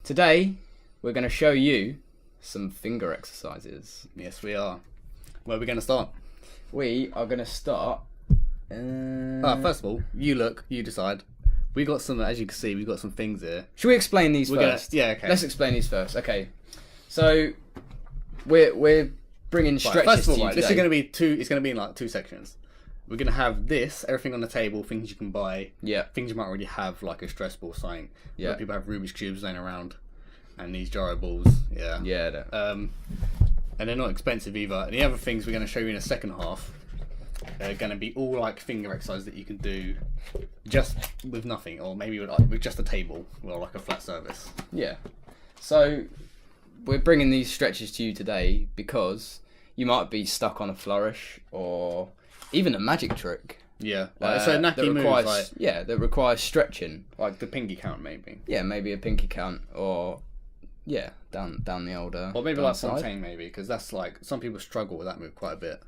Today, we're going to show you some finger exercises. Yes, we are. Where are we going to start? We are going to start... First of all, you decide. We got some, as you can see, we've got some things here. Should we explain these first? Yeah, okay. Let's explain these first. Okay. So, we're bringing stretches first of all, to you this is today. going to be it's going to be in like two sections. We're going to have this, everything on the table, things you can buy. Yeah. Things you might already have, like a stress ball sign. Yeah. People have Rubik's Cubes laying around. And these gyro balls. Yeah. Yeah. And they're not expensive either. And the other things we're going to show you in the second half are going to be all like finger exercises that you can do just with nothing, or maybe with just a table or like a flat surface. Yeah. So, we're bringing these stretches to you today because you might be stuck on a flourish or even a magic trick. Yeah. So a nappy requires, move, like, that requires stretching. like the pinky count, maybe. Yeah, maybe a pinky count or down the older. Or maybe down like side. Fontaine, maybe, because that's like some people struggle with that move quite a bit.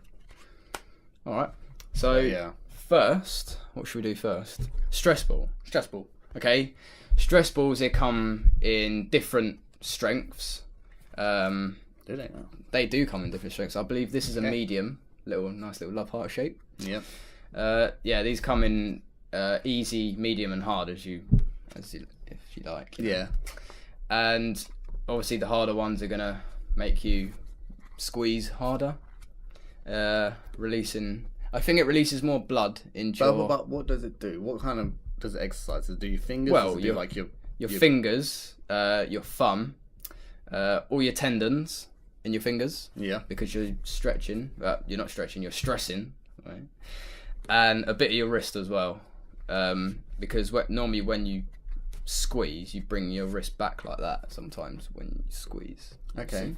All right. So yeah. First, what should we do first? Stress ball. Stress ball. Okay. Stress balls, they come in different strengths. Do they now? They do come in different strengths. I believe this is a medium, nice little love heart shape. Yep. These come in easy, medium, and hard if you like. Yeah. And obviously the harder ones are gonna make you squeeze harder, releasing. I think it releases more blood into your. But what does it do? What kind of does it exercise? Does it do your fingers? Well, Does it do like your fingers, your thumb, all your tendons in your fingers. Yeah. Because you're stretching. You're not stretching. You're stressing. Right. And a bit of your wrist as well, because normally when you squeeze, you bring your wrist back like that. Sometimes when you squeeze. Okay.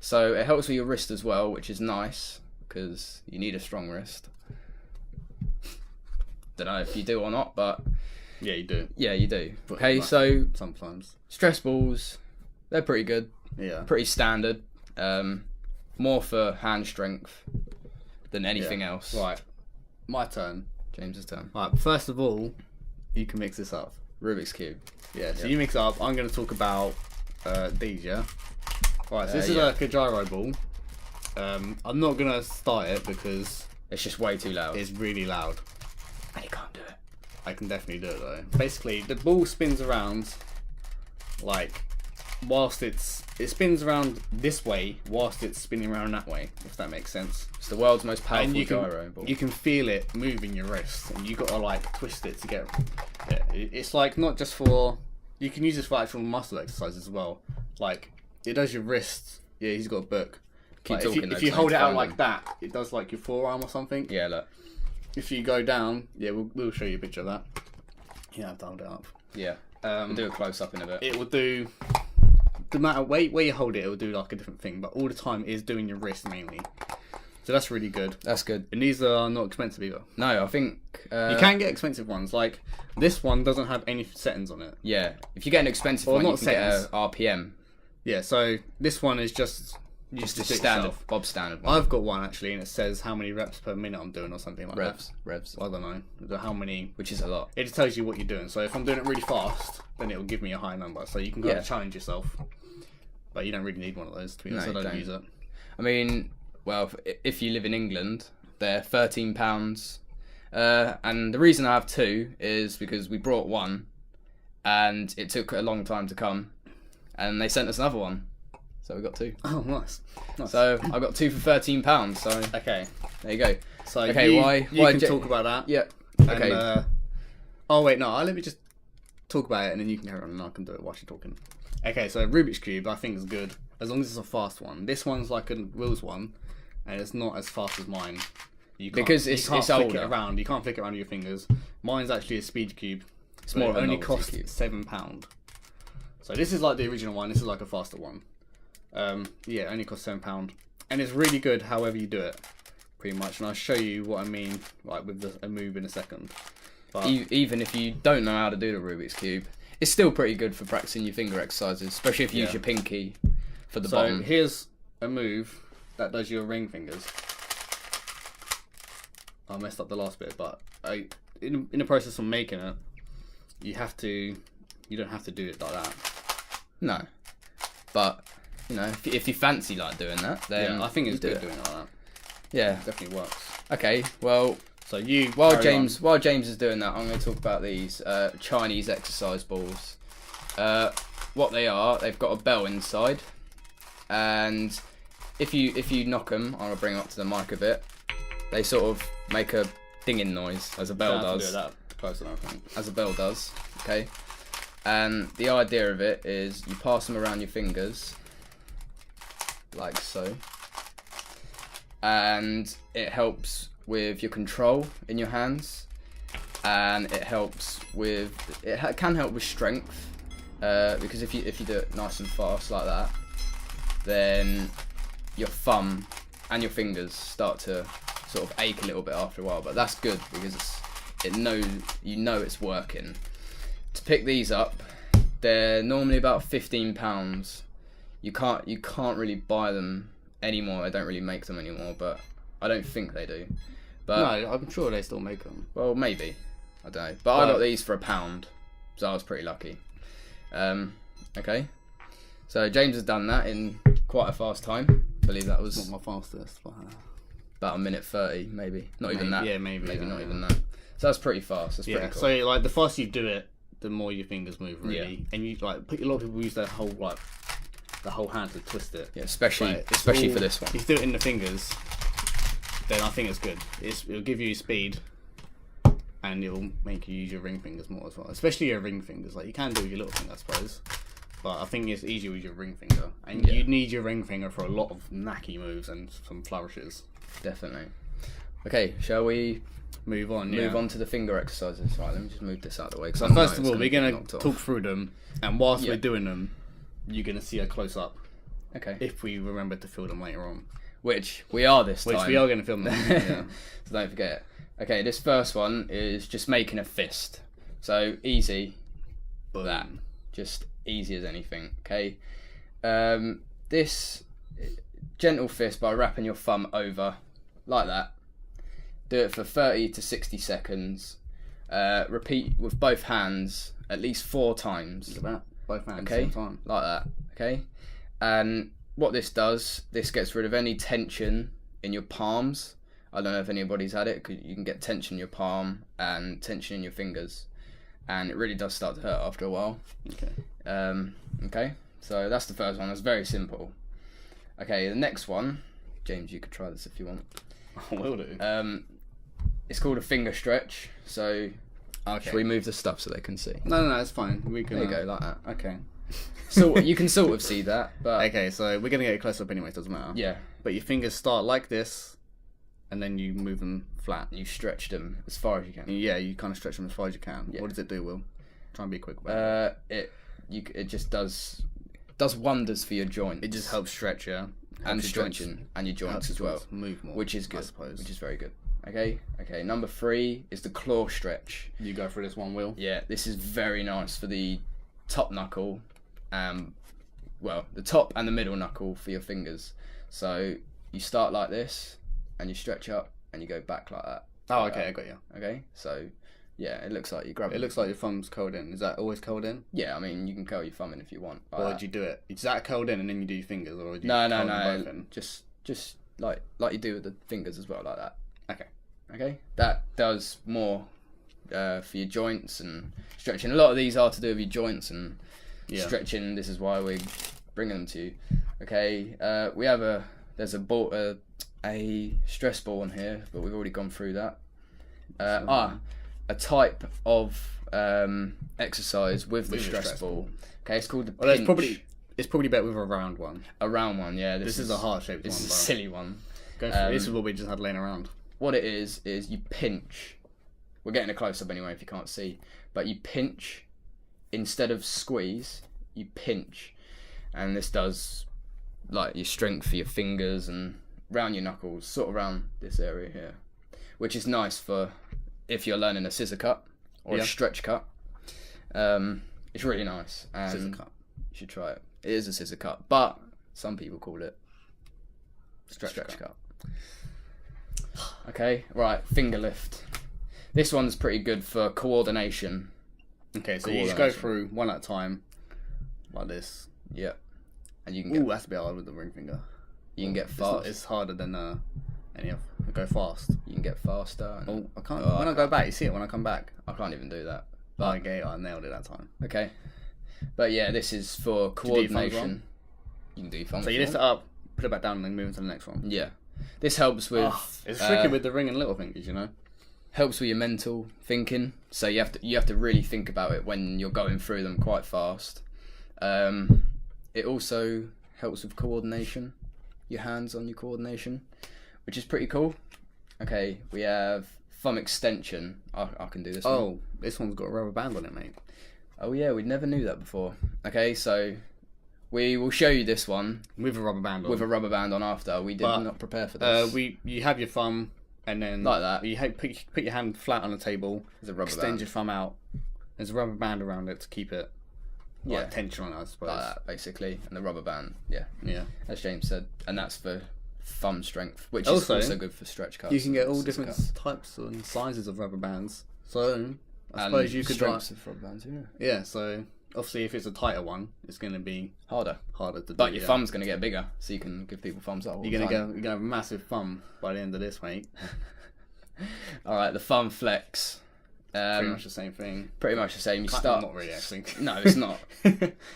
So it helps with your wrist as well, which is nice because you need a strong wrist. Don't know if you do or not, but Yeah, you do. yeah, you do. But Okay, like, so sometimes. stress balls, they're pretty good, Yeah. pretty standard. More for hand strength than anything Yeah. else. Right. My turn. James's turn. Right. First of all, you can mix this up. Rubik's Cube. Yeah. So Yeah. you mix it up. I'm going to talk about these. Yeah. Right. So this is yeah. like a gyro ball. I'm not going to start it because It's just way too loud. it's really loud. And you can't do it. I can definitely do it though. Basically, the ball spins around like whilst it spins around this way whilst it's spinning around that way, if that makes sense. It's the world's most powerful And gyro ball. you can feel it moving your wrist, and you got to like twist it to get. Yeah, it's like not just for. You can use this for actual muscle exercises as well. Like it does your wrist. Yeah, he's got a book. Keep Like, talking. if though, you 'cause I hold need it to out find like them. that, it does like your forearm or something. Yeah, look. If you go down, yeah, we'll show you a picture of that. Yeah, I've hold it up. Yeah. We'll do a close up in a bit. It will do. No matter where you hold it, it will do like a different thing. But all the time, it is doing your wrist mainly. So that's really good. That's good. And these are not expensive either. No, I think You can get expensive ones. Like this one doesn't have any settings on it. Yeah, if you get an expensive Or one, not you can get settings. a RPM. Yeah. So this one is just Just a do it standard, yourself. Bob standard one. I've got one actually, and it says how many reps per minute I'm doing or something like Revs. that. I don't know how many. Which is a lot. It just tells you what you're doing. So if I'm doing it really fast, then it will give me a high number. So you can kind Yeah. of challenge yourself. But you don't really need one of those, to be honest. No, I you don't don't. use it. I mean, well, if you live in England, they're £13. And the reason I have two is because we brought one, and it took a long time to come, and they sent us another one. So we got two. Oh, nice. So I got two for £13. So Okay. there you go. So Okay, you, why can Ja- talk about that. Yeah. And, Okay. oh wait, no. Let me just talk about it, and then you can carry on, and I can do it whilst you're talking. Okay, so Rubik's Cube, I think is good as long as it's a fast one. This one's like a Will's one, and it's not as fast as mine. You can't, Because you it's can't flick older. it around. You can't flick it around with your fingers. Mine's actually a speed cube. It's more of it a only novelty costs cube. £7. So this is like the original one. This is like a faster one. Yeah, it only costs £7, and it's really good. However you do it, pretty much. And I'll show you what I mean, like with a move in a second. But Even if you don't know how to do the Rubik's Cube, it's still pretty good for practicing your finger exercises, especially if you use your pinky for the so bottom. here's a move that does your ring fingers. I messed up the last bit, but in the process of making it, you don't have to do it like that. No. But, you know, if you fancy like doing that, then I think it's do good it. doing it like that. Yeah. It definitely works. Okay, well, So you while James is doing that, I'm going to talk about these Chinese exercise balls. What they are, they've got a bell inside, and if you knock them, I'm going to bring them up to the mic a bit. They sort of make a dinging noise as a bell does. Do that close enough, I think. As a bell does. Okay. And the idea of it is you pass them around your fingers, like so, and it helps with your control in your hands, and it helps with can help with strength, because if you do it nice and fast like that, then your thumb and your fingers start to sort of ache a little bit after a while. But that's good because you know it's working. To pick these up, they're normally about £15. You can't really buy them anymore. They don't really make them anymore, but I don't think they do. But No, I'm sure they still make them. well, maybe, I don't know. But I got these for £1, so I was pretty lucky. Okay, so James has done that in quite a fast time. I believe that was Not my fastest, but about 1:30, maybe. Not even that. Yeah, maybe not even that. So that's pretty fast. That's pretty cool. So like the faster you do it, the more your fingers move, really. And you like a lot of people use their whole hand to twist it. Yeah, especially Like, for this one. If you do it in the fingers, then I think it's good. It'll give you speed, and it'll make you use your ring fingers more as well. Especially your ring fingers. Like you can do with your little finger, I suppose. But I think it's easier with your ring finger. And you need your ring finger for a lot of knacky moves and some flourishes. Definitely. Okay, shall we Move on to the finger exercises? Right, let me just move this out of the way. So first of all, we're going to talk through them. And whilst we're doing them, you're going to see a close-up. Okay. If we remember to film them later on. Which we are this time. Which we are going to film them. Yeah. So don't forget. Okay, this first one is just making a fist. So easy. Boom. That. Just easy as anything. Okay. This gentle fist by wrapping your thumb over like that. Do it for 30 to 60 seconds. Repeat with both hands at least 4 times. Look at that. Both hands Okay, at the same time. like that. Okay. And what this does, this gets rid of any tension in your palms. I don't know if anybody's had it, because you can get tension in your palm and tension in your fingers, and it really does start to hurt after a while. Okay. Okay, so that's the first one. That's very simple. Okay, the next one, James, you could try this if you want. I will do. It's called a finger stretch. So, Okay. should we move the stuff so they can see? No, it's fine. We can. There you go, like that. Okay. So you can sort of see that, but Okay, so we're gonna get a close up anyway. It doesn't matter. yeah, But your fingers start like this, and then you move them flat. you stretch them as far as you can. Yeah, you kind of stretch them as far as you can. Yeah. What does it do, Will? Try and be quick about it. It just does wonders for your joints. It just helps stretch, yeah. and Helps your joints- stretching and your helps joints as your well, joints move more, which is good. I suppose. Which is very good. Okay. Number 3 is the claw stretch. You go through this one, Will. Yeah, this is very nice for the top knuckle, the top and the middle knuckle for your fingers. So you start like this, and you stretch up, and you go back like that. Oh, okay, I got you. Okay, so yeah, it looks like you grab. It looks like your thumb's curled in. Is that always curled in? Yeah, I mean you can curl your thumb in if you want. Like Or that. do you do it? Is that curled in and then you do your fingers, or do you No, curl them both in? just like you do with the fingers as well, like that. Okay. That does more for your joints and stretching. A lot of these are to do with your joints and stretching. This is why we're bringing them to you. Okay, we have there's a stress ball on here, but we've already gone through that. A type of exercise with the stress ball. Okay, it's called the pinch. It's probably better with a round one. A round one, yeah. This is a heart-shaped one. This is a silly one. Go for it. This is what we just had laying around. What it is you pinch. We're getting a close-up anyway if you can't see. But you pinch instead of squeeze, you pinch. And this does like your strength for your fingers and round your knuckles, sort of around this area here. Which is nice for if you're learning a scissor cut or a stretch cut. It's really nice. And Scissor cut. You should try it. It is a scissor cut, but some people call it stretch cut. Okay, right, finger lift. This one's pretty good for coordination. Okay, so you just go through one at a time, like this. Yeah. And you can get that's a bit hard with the ring finger. you can get fast. It's harder than any of. Go fast. You can get faster. And, Oh, I can't. When I go back, you see it when I come back. I can't even do that. But okay, I nailed it that time. Okay. But yeah, this is for coordination. You can do thumbs. So you lift it up, put it back down, and then move into the next one. Yeah. This helps with It's tricky with the ring and little fingers, you know. helps with your mental thinking. So you have to really think about it when you're going through them quite fast. It also helps with coordination. Your hands on your coordination, which is pretty cool. Okay, we have thumb extension. I can do this one. Oh, this one's got a rubber band on it, mate. Oh yeah, we never knew that before. Okay, so we will show you this one With a rubber band on. with a rubber band on after. We did not prepare for this. You have your thumb, and then Like that. You put your hand flat on the table. There's a rubber extend band. your thumb out. There's a rubber band around it to keep it tension on it, I suppose. Like that, basically. And the rubber band, yeah. Yeah. As James said. And that's for thumb strength, which Also, is also good for stretch cuts. You can get all and different scissor types and sizes of rubber bands. So I and suppose you could strengths of rubber bands, yeah. Yeah, so obviously if it's a tighter one, it's going to be Harder. harder to do. But your thumb's going to get bigger, so you can give people thumbs up all You're the gonna time. go. You're gonna have a massive thumb by the end of this, mate. Alright, the thumb flex. Pretty much the same thing. Pretty much the same. You start. Not really, actually. No, it's not.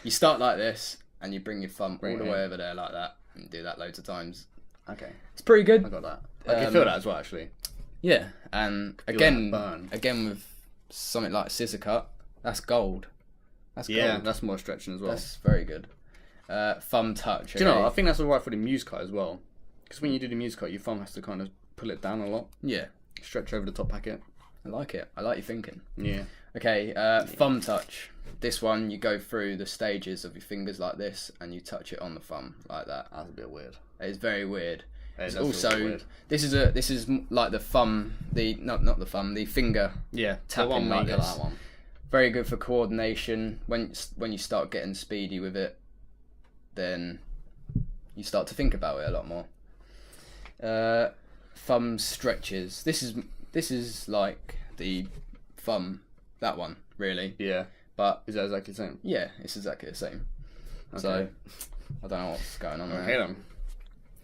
You start like this, and you bring your thumb Bring all it the way in. over there like that, and do that loads of times. Okay, It's pretty I good. got that. I can feel that as well, actually. Yeah, and Feel again, that burn. with something like scissor cut, that's gold. That's gold. Yeah, that's more stretching as well. That's very good. Thumb touch. Do you know? okay? I think that's alright for the muse cut as well, because when you do the muse cut, your thumb has to kind of pull it down a lot, Yeah, stretch over the top packet. I like it. I like your thinking. Yeah. Okay, thumb touch. This one, you go through the stages of your fingers like this, and you touch it on the thumb like that. That's a bit weird. It's very weird. It It's does feel a bit also weird. this is like the thumb, not the thumb, the finger. Yeah, tapping the one like maker, this. that one. Very good for coordination. When you start getting speedy with it, then you start to think about it a lot more. Thumb stretches. This is like the thumb, that one really. Yeah. But Is that exactly the same? yeah, it's exactly the same. Okay. So I don't know what's going on there. Okay then.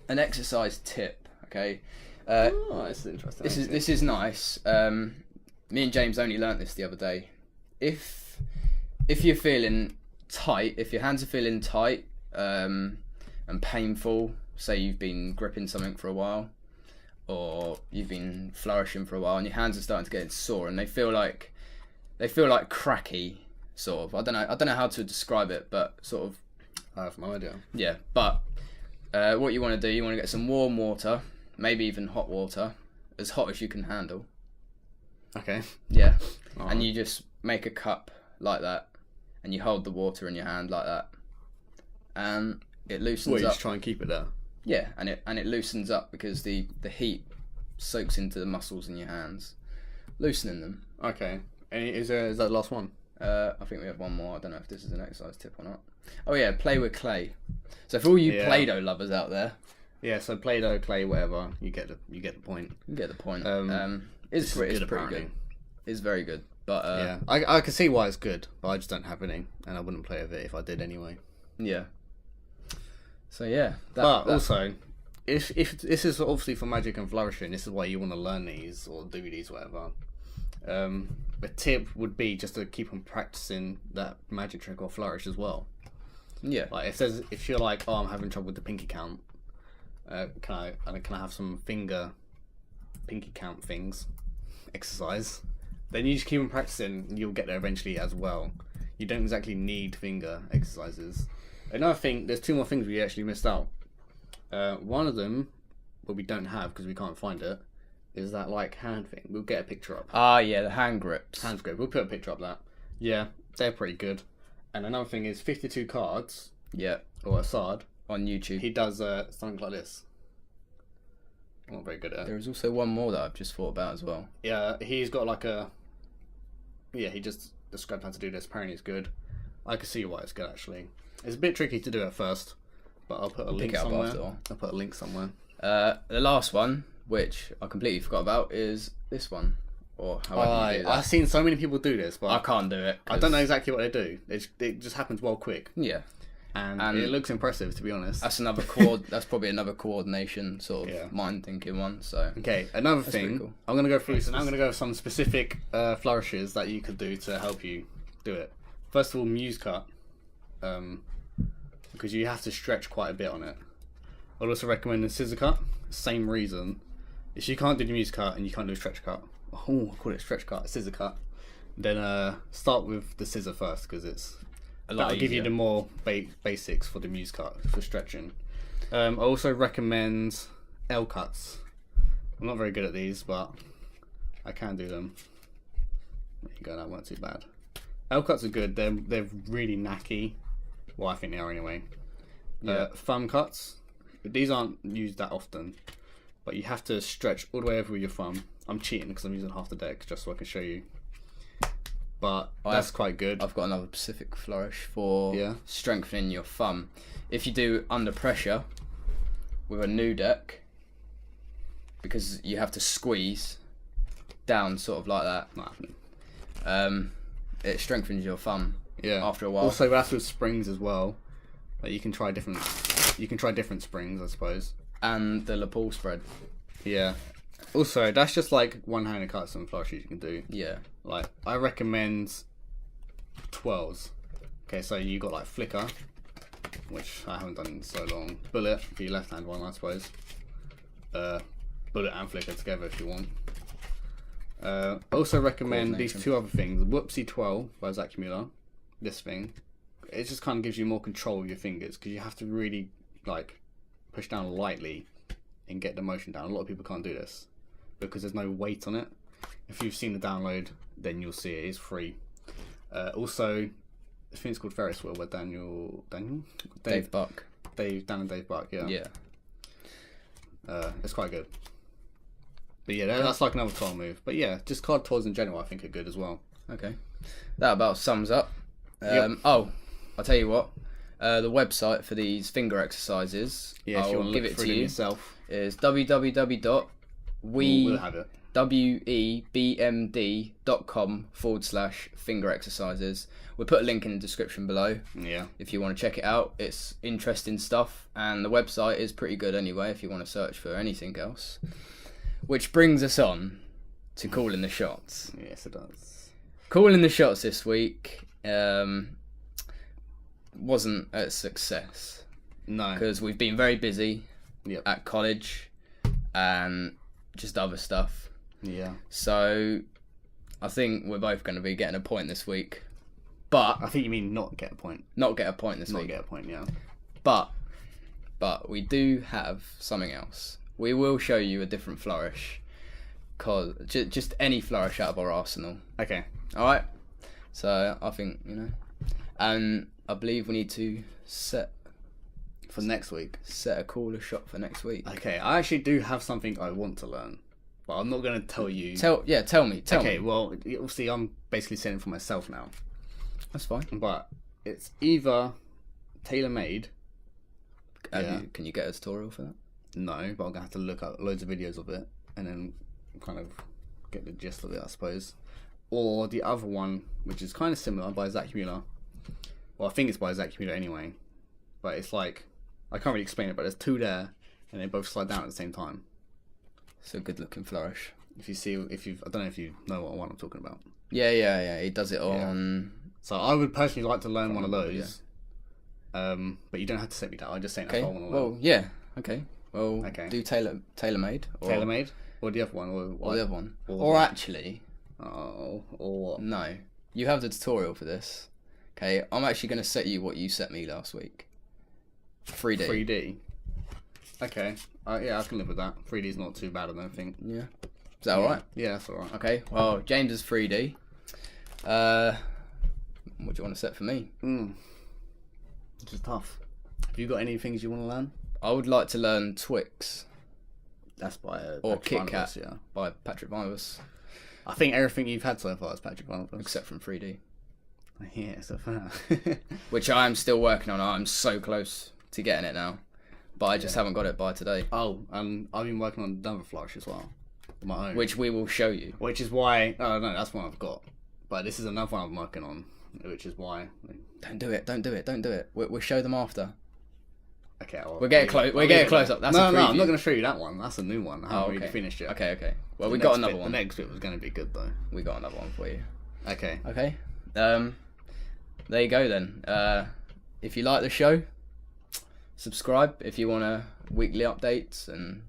An exercise tip. Okay. Oh, this is interesting. This is nice. Me and James only learnt this the other day. If you're feeling tight, if your hands are feeling tight and painful, say you've been gripping something for a while, or you've been flourishing for a while, and your hands are starting to get sore, and they feel like cracky, sort of. I don't know how to describe it, but sort of. I have no idea. Yeah, but what you want to do, you want to get some warm water, maybe even hot water, as hot as you can handle. Okay. Yeah. Alright. And you just make a cup like that, and you hold the water in your hand like that, and it loosens Well, you up. just try and keep it there. Yeah, and it loosens up because the heat soaks into the muscles in your hands, loosening them. Okay. And is that the last one? I think we have one more. I don't know if this is an exercise tip or not. Oh yeah, play with clay. So for all you Yeah. Play-Doh lovers out there, Yeah. So Play-Doh, clay, whatever. You get the point. you get the point. This It's is pretty apparently. good. It's very good. But Yeah. I can see why it's good, but I just don't have any, and I wouldn't play with it if I did anyway. yeah. So yeah, But also, if this is obviously for magic and flourishing, this is why you want to learn these or do these, whatever. The tip would be just to keep on practicing that magic trick or flourish as well. yeah, Like if you're like, oh, I'm having trouble with the pinky count, can I have some pinky count things exercise? Then you just keep on practicing, and you'll get there eventually as well. You don't exactly need finger exercises. Another thing, there's two more things we actually missed out. One of them, what we don't have because we can't find it, is that like hand thing. We'll get a picture up. yeah, the hand grips. Hand grip. We'll put a picture up of that. Yeah, they're pretty good. And another thing is 52 cards Yeah, or a sard. on YouTube. He does something like this. I'm not very good at it. There is also one more that I've just thought about as well. Yeah, he's got like a. Yeah, he just described how to do this. Apparently, it's good. I can see why it's good actually. It's a bit tricky to do at first, but I'll put a link it up somewhere. after all. I'll put a link somewhere. The last one, which I completely forgot about, is this one. Or however you do that. I've seen so many people do this, but I can't do it. I don't know exactly what they do. It just happens well quick. Yeah. And it looks impressive, to be honest. That's that's probably another coordination sort of mind thinking one. So okay, another thing. Cool. I'm gonna go through. So now I'm gonna go with some specific flourishes that you could do to help you do it. First of all, muse cut, because you have to stretch quite a bit on it. I'd also recommend the scissor cut. Same reason. If you can't do the muse cut and you can't do a stretch cut, I call it stretch cut, scissor cut. Then start with the scissor first because it's. That'll give you the more basics for the muse cut for stretching. I also recommend L cuts. I'm not very good at these, but I can do them. There you go, that weren't too bad. L cuts are good. They're really knacky. Well, I think they are anyway. Thumb cuts. These aren't used that often, but you have to stretch all the way over with your thumb. I'm cheating because I'm using half the deck just so I can show you. But that's quite good. I've got another specific flourish for strengthening your thumb. If you do under pressure with a new deck, because you have to squeeze down sort of like that. Not happening. It strengthens your thumb after a while. Also, that's with springs as well. Like you can try different springs, I suppose. And the lapel spread. Yeah. Also, that's just like one-handed cuts and flourishes you can do. Yeah. Like, I recommend twirls. Okay, so you got like flicker, which I haven't done in so long. Bullet, for your left-hand one, I suppose. Bullet and flicker together if you want. I also recommend these two other things. Whoopsie Twirl by Zach Mueller. This thing. It just kind of gives you more control of your fingers because you have to really like push down lightly and get the motion down. A lot of people can't do this because there's no weight on it. If you've seen the download, then you'll see it is free. Also, I think it's called Ferris Wheel, where Dave Buck. Dan and Dave Buck, yeah. Yeah. It's quite good. But yeah, that's like another twirl move. But yeah, just card twirls in general I think are good as well. Okay. That about sums up. Oh, I'll tell you what. The website for these finger exercises, if you want to give it to you yourself, is www.webmd.com/finger exercises. We'll put a link in the description below. Yeah. If you want to check it out, it's interesting stuff, and the website is pretty good anyway. If you want to search for anything else, which brings us on to calling the shots. Yes, it does. Calling the shots this week wasn't a success. No. Because we've been very busy at college and just other stuff. Yeah. So I think we're both going to be getting a point this week. But I think you mean not get a point. Not get a point this week. Not get a point, yeah. But we do have something else. We will show you a different flourish. Cause just any flourish out of our arsenal. Okay. Alright? So I think, and I believe we need to set for next week. Set a caller shot for next week. Okay, I actually do have something I want to learn, but I'm not going to tell you. Tell me. Okay, well, you'll see. I'm basically saying it for myself now. That's fine. But it's either tailor-made. Can you get a tutorial for that? No, but I'm gonna have to look up loads of videos of it and then kind of get the gist of it, I suppose. Or the other one, which is kind of similar, by Zach Mueller. Well, I think it's by Zach Mueller anyway. But it's like, I can't really explain it, but there's two there, and they both slide down at the same time. It's a good looking flourish. I don't know if you know what one I'm talking about. Yeah. He does it on. So I would personally like to learn one of those. Yeah. But you don't have to set me that. I'm just saying that's what I want to learn. Well, yeah. Okay. Well, do tailor-made. Tailor-made? Or the other one? Or the other one. Or actually. Oh, or what? No. You have the tutorial for this. Okay, I'm actually going to set you what you set me last week. 3D. 3D? Okay. Yeah, I can live with that. 3D is not too bad, I don't think. Yeah. Is that alright? Yeah, that's alright. Okay, well, James is 3D. What do you want to set for me? Which is tough. Have you got any things you want to learn? I would like to learn Twix. That's by or Kit Kat by Patrick Vivas. I think everything you've had so far is Patrick Vivas. Except from 3D. Yeah, so far. Which I am still working on. I'm so close to getting it now. But I just haven't got it by today. Oh, and I've been working on another flourish as well. My own. Which we will show you. Which is why... Oh, no, that's one I've got. But this is another one I'm working on. which is why. Don't do it. Don't do it. Don't do it. We'll show them after. Okay, We're getting close. We're getting close up. That's no, a no, I'm preview. not going to show you that one. That's a new one. I haven't really finished it. Okay. Well, we The got next another bit- one. The next bit was going to be good though. We got another one for you. Okay. Okay. There you go then. If you like the show, subscribe if you want weekly updates, and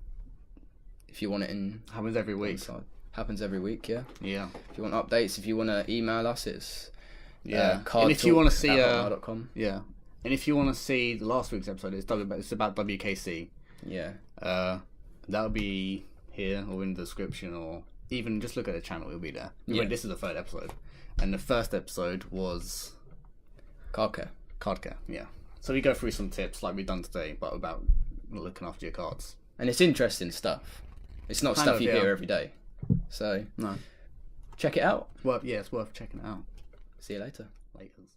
if you want it in Happens every week. happens every week. Yeah. Yeah. If you want updates, if you want to email us, it's Yeah. And if you want to see cardtalk@hotmail.com. yeah. And if you want to see the last week's episode, it's about WKC. Yeah. That'll be here or in the description, or even just look at the channel, it'll be there. Yeah. This is the third episode. And the first episode was Card care. card care, yeah. So we go through some tips like we've done today, but about looking after your cards. And it's interesting stuff. It's not Kind stuff of, you yeah. hear every day. So No. check it out. Well, yeah, it's worth checking it out. See you later. Laters.